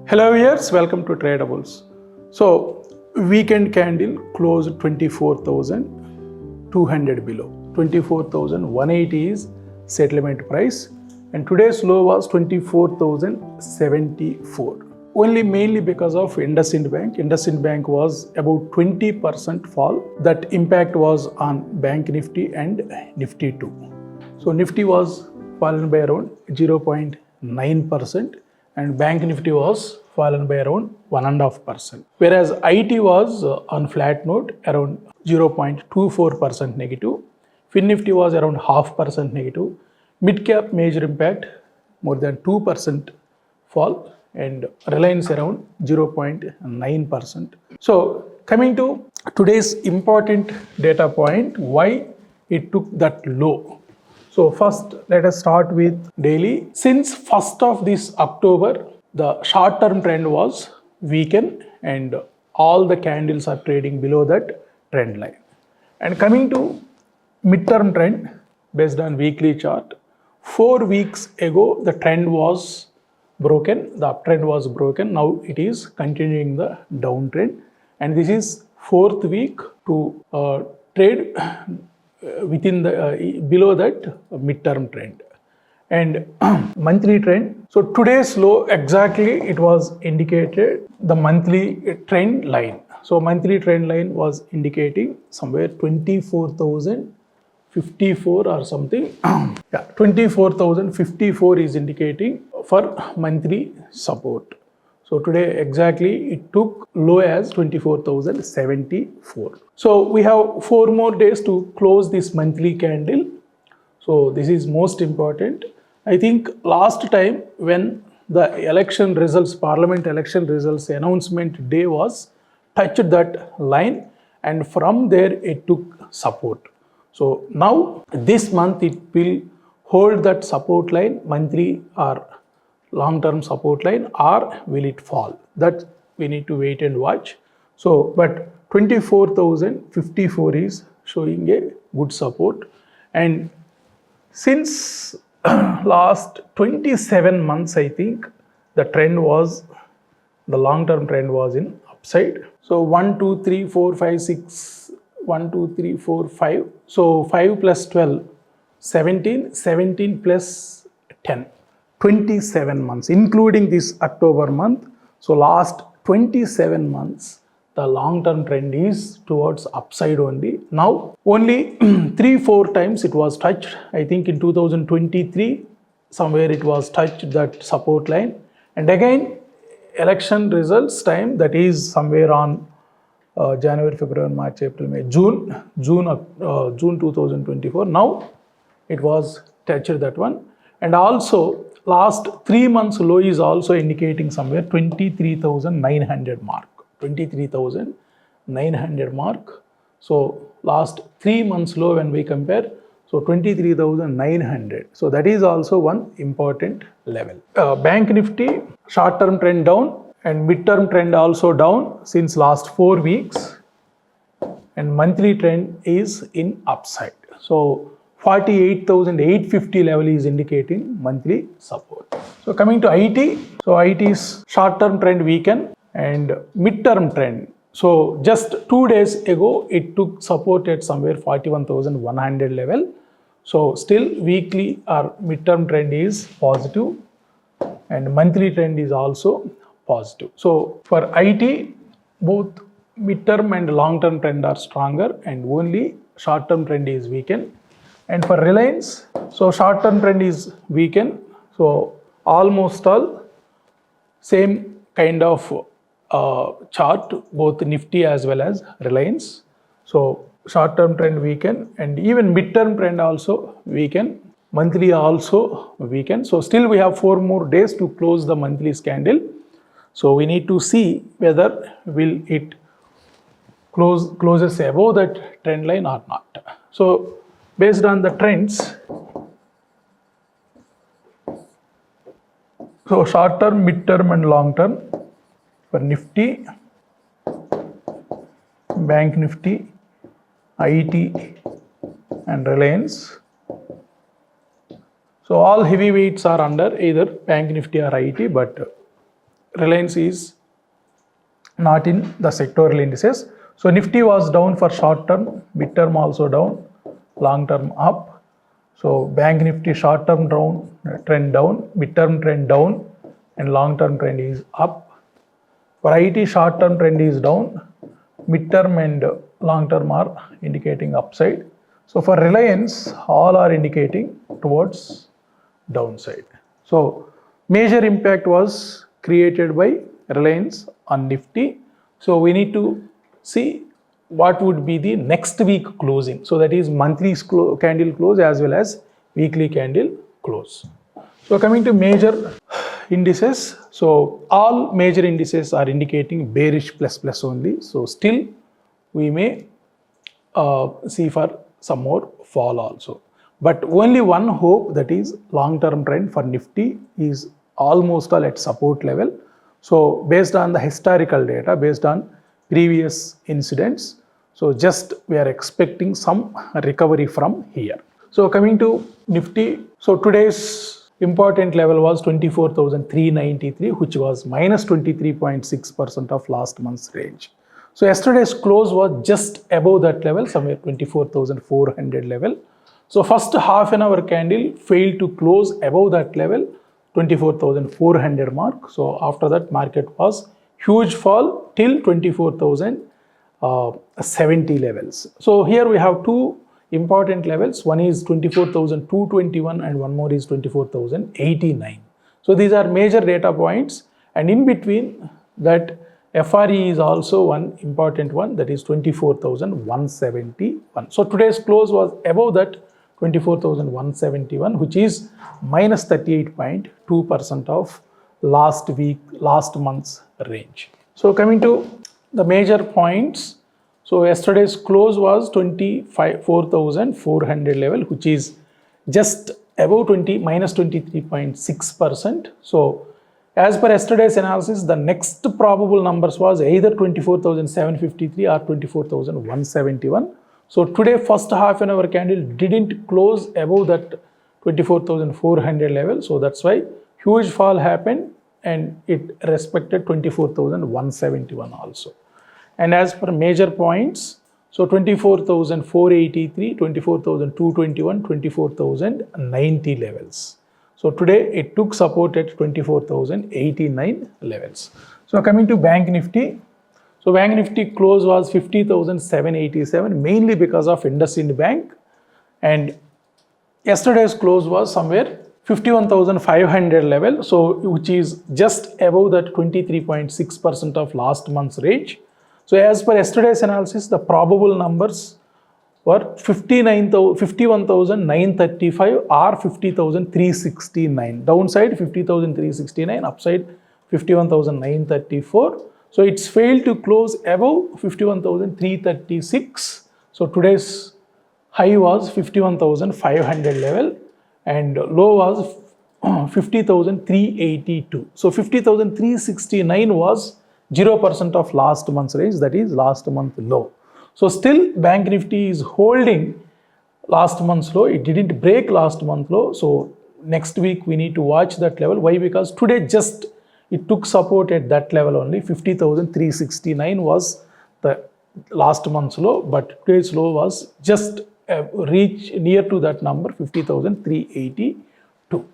Hello viewers, welcome to Tradabulls. So weekend candle closed 24,200 below. 24,180 is settlement price and today's low was 24,074. Only mainly because of IndusInd Bank. IndusInd Bank was about 20% fall. That impact was on Bank Nifty and Nifty too. So Nifty was fallen by around 0.9% and Bank Nifty was fallen by around 1.5%. Whereas IT was on flat note around 0.24% negative. Fin Nifty was around 0.5% negative. Mid cap major impact more than 2% fall and Reliance around 0.9%. So coming to today's important data point, why it took that low. So first, let us start with daily. Since 1st of this October, the short-term trend was weakened and all the candles are trading below that trend line. And coming to mid-term trend based on weekly chart, 4 weeks ago the trend was broken, the uptrend was broken. Now it is continuing the downtrend, and this is 4th week to trade within the below that mid-term trend. And monthly trend, so today's low exactly it was indicated the monthly trend line. So monthly trend line was indicating somewhere 24,054 or something. Yeah, 24,054 is indicating for monthly support. So today exactly it took low as 24,074. So we have 4 more days to close this monthly candle. So this is most important. I think last time when the election results, parliament election results announcement day was touched that line, and from there it took support. So now this month it will hold that support line, monthly or long-term support line, or will it fall? That we need to wait and watch. So but 24,054 is showing a good support, and since last 27 months I think the trend was, the long-term trend was in upside. So 1 2 3 4 5 6 1 2 3 4 5, so 5 plus 12 17, 17 plus 10, 27 months including this October month. So last 27 months the long-term trend is towards upside only. Now only 3-4 times it was touched. I think in 2023 somewhere it was touched that support line, and again election results time, that is somewhere on January, February, March, April, May, June 2024. Now it was touched that one, and also last 3 months low is also indicating somewhere 23,900 mark. 23,900 mark. So last 3 months low when we compare, so 23,900. So that is also one important level. Bank Nifty short-term trend down and mid-term trend also down since last 4 weeks, and monthly trend is in upside. So 48,850 level is indicating monthly support. So coming to IT, so IT's short-term trend weakened and mid-term trend. So just 2 days ago it took support at somewhere 41,100 level. So still weekly or mid-term trend is positive and monthly trend is also positive. So for IT both mid-term and long-term trend are stronger and only short-term trend is weakened. And for Reliance, so short-term trend is weakened. So almost all same kind of chart, both Nifty as well as Reliance. So short-term trend weaken and even mid-term trend also weaken, monthly also weaken. So still we have 4 more days to close the monthly candle. So we need to see whether will it closes above that trend line or not. So based on the trends, so short-term, mid-term and long-term for Nifty, Bank Nifty, IT and Reliance. So all heavyweights are under either Bank Nifty or IT, but Reliance is not in the sectoral indices. So Nifty was down for short term, mid term also down, long term up. So Bank Nifty short term down, trend down, mid term trend down, and long term trend is up. For IT, short term trend is down, mid term and long term are indicating upside. So for Reliance, all are indicating towards downside. So major impact was created by Reliance on Nifty. So we need to see what would be the next week closing. So that is monthly candle close as well as weekly candle close. So coming to major indices, so all major indices are indicating bearish plus only. So still we may see for some more fall also. But only one hope, that is long-term trend for Nifty is almost all at support level. So based on the historical data, based on previous incidents, so just we are expecting some recovery from here. So coming to Nifty, so today's important level was 24,393, which was minus 23.6% of last month's range. So yesterday's close was just above that level, somewhere 24,400 level. So first half an hour candle failed to close above that level, 24,400 mark. So after that, market was huge fall till 24,070 levels. So here we have two important levels. One is 24,221 and one more is 24,089. So these are major data points, and in between that FRE is also one important one, that is 24,171. So today's close was above that 24,171, which is minus 38.2% of last month's range. So coming to the major points, so yesterday's close was 24,400 level, which is just above minus 23.6%. So as per yesterday's analysis, the next probable numbers was either 24,753 or 24,171. So today first half an hour candle didn't close above that 24,400 level. So that's why huge fall happened and it respected 24,171 also. And as per major points, so 24,483, 24,221, 24,090 levels. So today it took support at 24,089 levels. So coming to Bank Nifty, so Bank Nifty close was 50,787, mainly because of IndusInd Bank, and yesterday's close was somewhere 51,500 level, so which is just above that 23.6% of last month's range. So as per yesterday's analysis, the probable numbers were 51,935 or 50,369. Downside 50,369, upside 51,934. So it's failed to close above 51,336. So today's high was 51,500 level and low was 50,382. So 50,369 was 0% of last month's range, that is last month low. So still Bank Nifty is holding last month's low. It didn't break last month low. So next week we need to watch that level. Why? Because today just it took support at that level only. 50,369 was the last month's low, but today's low was just reach near to that number, 50,382.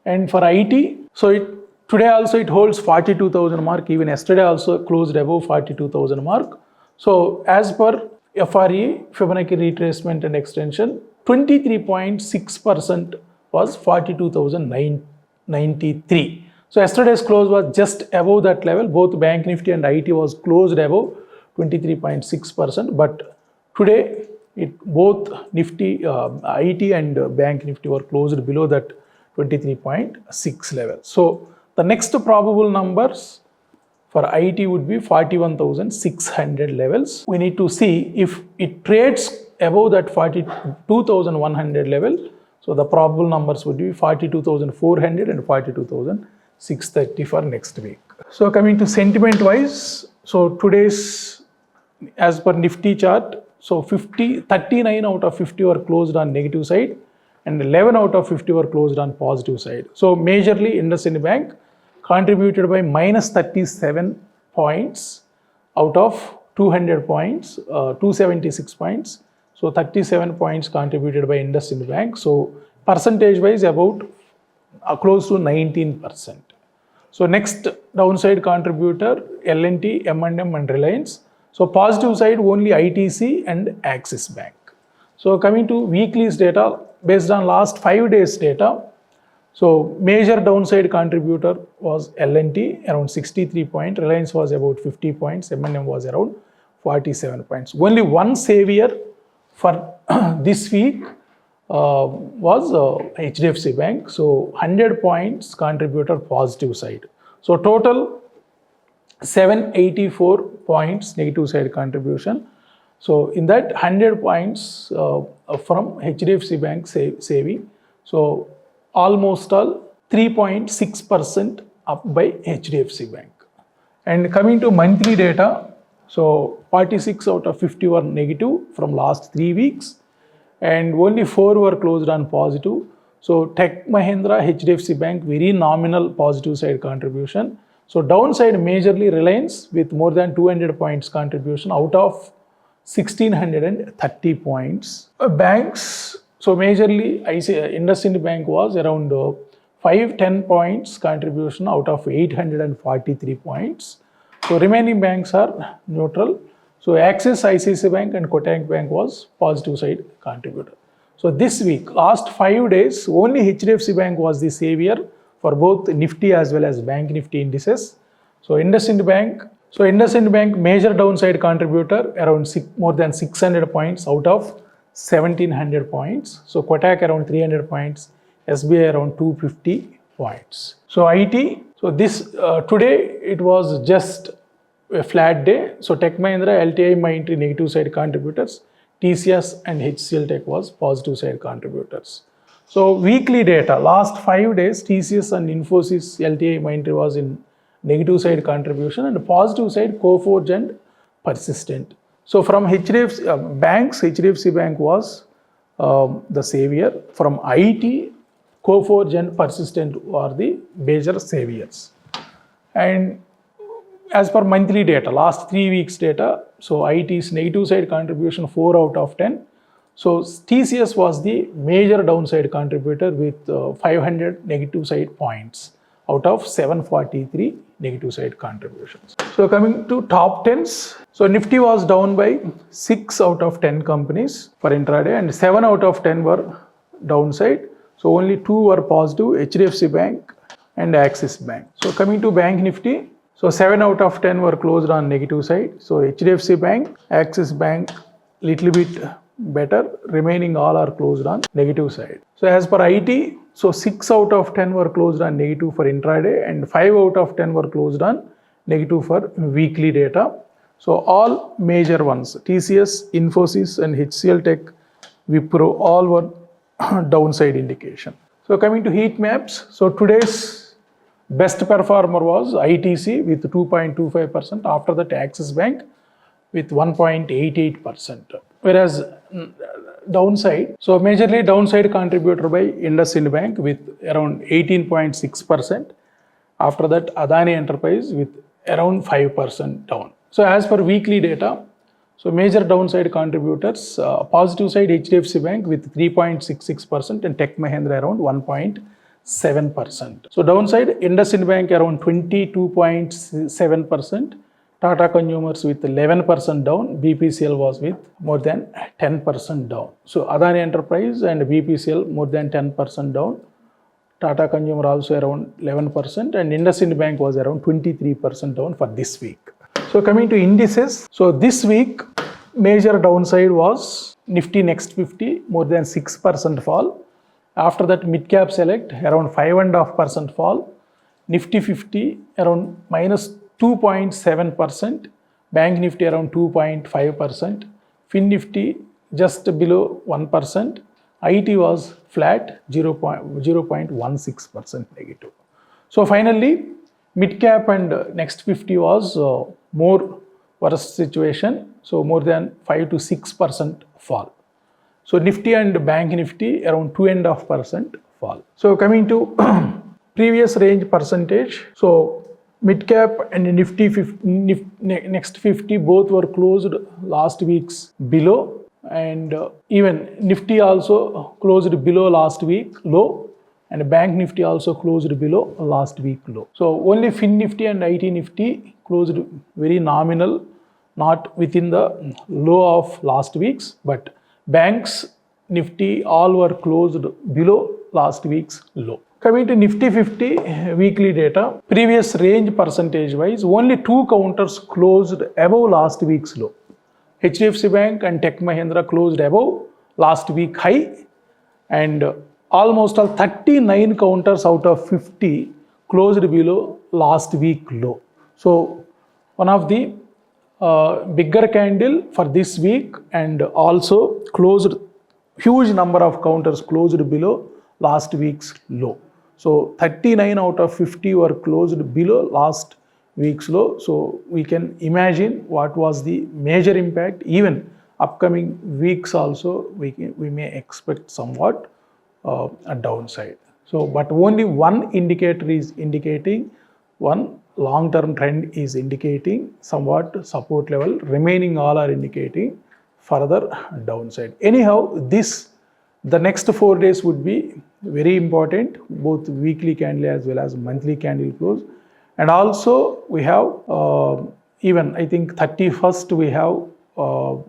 And for IT, so today also it holds 42,000 mark. Even yesterday also closed above 42,000 mark. So as per FRE, Fibonacci retracement and extension, 23.6% was 42,993. So yesterday's close was just above that level. Both Bank Nifty and IT was closed above 23.6%. But today, both Nifty, IT and Bank Nifty were closed below that 23.6 level. So the next probable numbers for IT would be 41,600 levels. We need to see if it trades above that 42,100 level. So the probable numbers would be 42,400 and 42,630 for next week. So coming to sentiment wise, so today's, as per Nifty chart, so 39 out of 50 were closed on negative side and 11 out of 50 were closed on positive side. So majorly IndusInd Bank contributed by minus 37 points out of 200 points, 276 points. So 37 points contributed by IndusInd Bank. So percentage wise about close to 19%. So next downside contributor L&T, M&M and Reliance. So positive side only ITC and Axis Bank. So coming to weekly's data based on last 5 days data. So major downside contributor was L&T around 63 points, Reliance was about 50 points, M&M was around 47 points. Only one savior for this week was HDFC Bank. So 100 points contributor positive side. So total 784 points negative side contribution. So in that 100 points from HDFC Bank saving. So almost all 3.6% up by HDFC Bank. And coming to monthly data, so 46 out of 50 were negative from last 3 weeks and only 4 were closed on positive. So Tech Mahindra, HDFC Bank, very nominal positive side contribution. So downside majorly Reliance with more than 200 points contribution out of 1630 points. Banks, so majorly IndusInd Bank was around 510 points contribution out of 843 points. So remaining banks are neutral. So Axis, ICICI Bank and Kotak Bank was positive side contributor. So this week, last 5 days, only HDFC Bank was the savior for both Nifty as well as Bank Nifty indices. So IndusInd Bank major downside contributor around more than 600 points out of 1700 points. So Kotak around 300 points, SBI around 250 points. So IT, so this today it was just a flat day. So Tech Mahindra, LTI Mindtree negative side contributors, TCS and HCL Tech was positive side contributors. So weekly data, last 5 days, TCS and Infosys, LTI Mindtree was in negative side contribution and positive side Coforge and Persistent. So from HDFC banks, HDFC Bank was the savior. From IT, Coforge and Persistent are the major saviors. And as per monthly data, last 3 weeks data, so IT's negative side contribution 4 out of 10. So TCS was the major downside contributor with 500 negative side points out of 743 negative side contributions. So coming to top 10s, so Nifty was down by 6 out of 10 companies for intraday and 7 out of 10 were downside. So only 2 were positive, HDFC Bank and Axis Bank. So coming to Bank Nifty, so 7 out of 10 were closed on negative side. So HDFC Bank, Axis Bank, little bit better, remaining all are closed on negative side. So as per IT, so 6 out of 10 were closed on negative for intraday and 5 out of 10 were closed on negative for weekly data. So all major ones, TCS, Infosys and HCL Tech, Wipro, all were downside indication. So coming to heat maps, so today's best performer was ITC with 2.25%, after that Axis Bank with 1.88%. Whereas downside, so majorly downside contributor by IndusInd Bank with around 18.6%. After that Adani Enterprise with around 5% down. So as per weekly data, so major downside contributors, positive side HDFC Bank with 3.66% and Tech Mahindra around 1.7%. So downside IndusInd Bank around 22.7%. Tata Consumers with 11% down, BPCL was with more than 10% down. So Adani Enterprise and BPCL more than 10% down. Tata Consumer also around 11% and IndusInd Bank was around 23% down for this week. So coming to indices, so this week major downside was Nifty Next 50 more than 6% fall. After that Mid Cap Select around 5.5% fall. Nifty 50 around minus 2.7%, Bank Nifty around 2.5%, Fin Nifty just below 1%, IT was flat 0.16% negative. So finally, Mid Cap and Next 50 was more worse situation, so more than 5 to 6% fall. So Nifty and Bank Nifty around 2.5% fall. So coming to previous range percentage. So mid cap and Nifty 50, next 50 both were closed last week's below, and even Nifty also closed below last week low, and Bank Nifty also closed below last week low. So only Fin Nifty and IT Nifty closed very nominal, not within the low of last week's, but banks Nifty all were closed below last week's low. Coming to Nifty 50 weekly data, previous range percentage wise, only two counters closed above last week's low. HDFC Bank and Tech Mahindra closed above last week high, and almost all 39 counters out of 50 closed below last week low. So one of the bigger candle for this week, and also closed huge number of counters closed below last week's low. So 39 out of 50 were closed below last week's low. So we can imagine what was the major impact. Even upcoming weeks also we may expect somewhat a downside. So but only one indicator is indicating, one long-term trend is indicating somewhat support level, remaining all are indicating further downside. Anyhow, the next 4 days would be very important, both weekly candle as well as monthly candle close. And also we have even I think 31st we have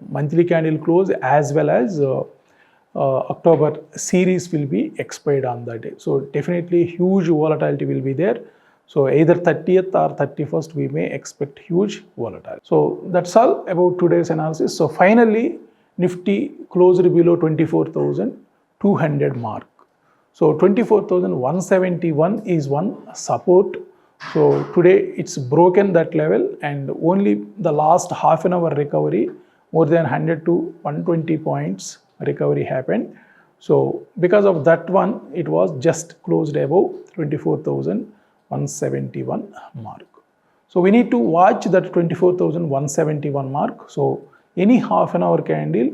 monthly candle close, as well as October series will be expired on that day. So definitely huge volatility will be there. So either 30th or 31st we may expect huge volatility. So that's all about today's analysis. So finally Nifty closed below 24,200 mark. So 24,171 is one support. So today it's broken that level, and only the last half an hour recovery, more than 100 to 120 points recovery happened. So because of that one, it was just closed above 24,171 mark. So we need to watch that 24,171 mark. So any half an hour candle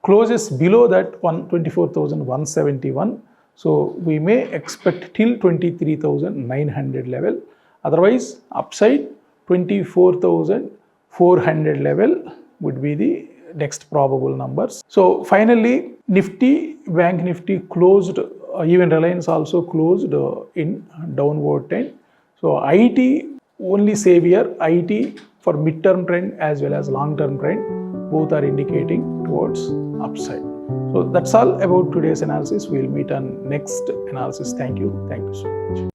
closes below that 24,171. So we may expect till 23,900 level. Otherwise, upside 24,400 level would be the next probable numbers. So finally, Nifty, Bank Nifty closed, even Reliance also closed in downward trend. So IT only savior, IT for mid-term trend as well as long-term trend, both are indicating towards upside. So that's all about today's analysis. We'll meet on next analysis. Thank you so much.